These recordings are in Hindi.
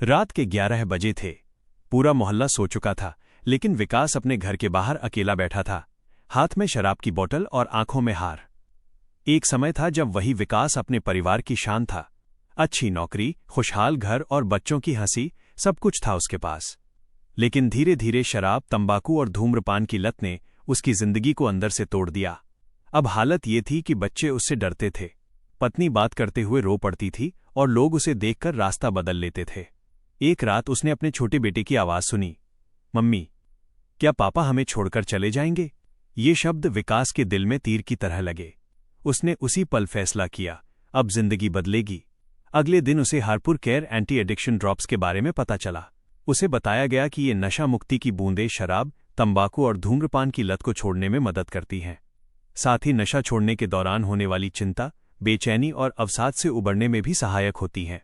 रात के 11 बजे थे। पूरा मोहल्ला सो चुका था, लेकिन विकास अपने घर के बाहर अकेला बैठा था, हाथ में शराब की बोतल और आंखों में हार। एक समय था जब वही विकास अपने परिवार की शान था। अच्छी नौकरी, खुशहाल घर और बच्चों की हंसी, सब कुछ था उसके पास। लेकिन धीरे धीरे शराब, तंबाकू और धूम्रपान की लत ने उसकी जिंदगी को अंदर से तोड़ दिया। अब हालत ये थी कि बच्चे उससे डरते थे, पत्नी बात करते हुए रो पड़ती थी और लोग उसे देखकर रास्ता बदल लेते थे। एक रात उसने अपने छोटे बेटे की आवाज सुनी, मम्मी, क्या पापा हमें छोड़कर चले जाएंगे? ये शब्द विकास के दिल में तीर की तरह लगे। उसने उसी पल फैसला किया, अब जिंदगी बदलेगी। अगले दिन उसे Harpur care anti addiction drops के बारे में पता चला। उसे बताया गया कि ये नशा मुक्ति की बूंदें शराब, तंबाकू और धूम्रपान की लत को छोड़ने में मदद करती हैं। साथ ही नशा छोड़ने के दौरान होने वाली चिंता, बेचैनी और अवसाद से उबरने में भी सहायक होती हैं।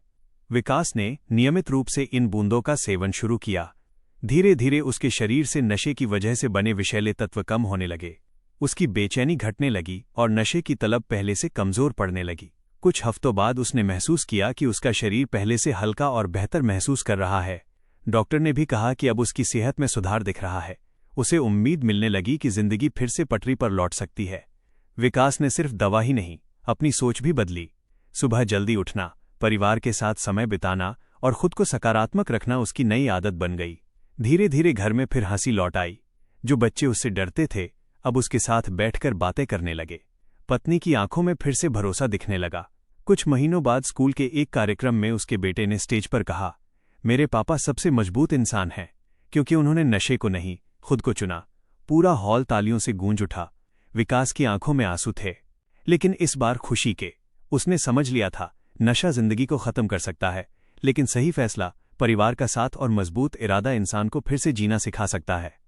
विकास ने नियमित रूप से इन बूंदों का सेवन शुरू किया। धीरे धीरे उसके शरीर से नशे की वजह से बने विषैले तत्व कम होने लगे। उसकी बेचैनी घटने लगी और नशे की तलब पहले से कमजोर पड़ने लगी। कुछ हफ्तों बाद उसने महसूस किया कि उसका शरीर पहले से हल्का और बेहतर महसूस कर रहा है। डॉक्टर ने भी कहा कि अब उसकी सेहत में सुधार दिख रहा है। उसे उम्मीद मिलने लगी कि जिंदगी फिर से पटरी पर लौट सकती है। विकास ने सिर्फ दवा ही नहीं, अपनी सोच भी बदली। सुबह जल्दी उठना, परिवार के साथ समय बिताना और खुद को सकारात्मक रखना उसकी नई आदत बन गई। धीरे धीरे घर में फिर हंसी लौट आई। जो बच्चे उससे डरते थे, अब उसके साथ बैठकर बातें करने लगे। पत्नी की आंखों में फिर से भरोसा दिखने लगा। कुछ महीनों बाद स्कूल के एक कार्यक्रम में उसके बेटे ने स्टेज पर कहा, मेरे पापा सबसे मजबूत इंसान हैं, क्योंकि उन्होंने नशे को नहीं, खुद को चुना। पूरा हॉल तालियों से गूंज उठा। विकास की आंखों में आंसू थे, लेकिन इस बार खुशी के। उसने समझ लिया था, नशा जिंदगी को खत्म कर सकता है, लेकिन सही फैसला, परिवार का साथ और मजबूत इरादा इंसान को फिर से जीना सिखा सकता है।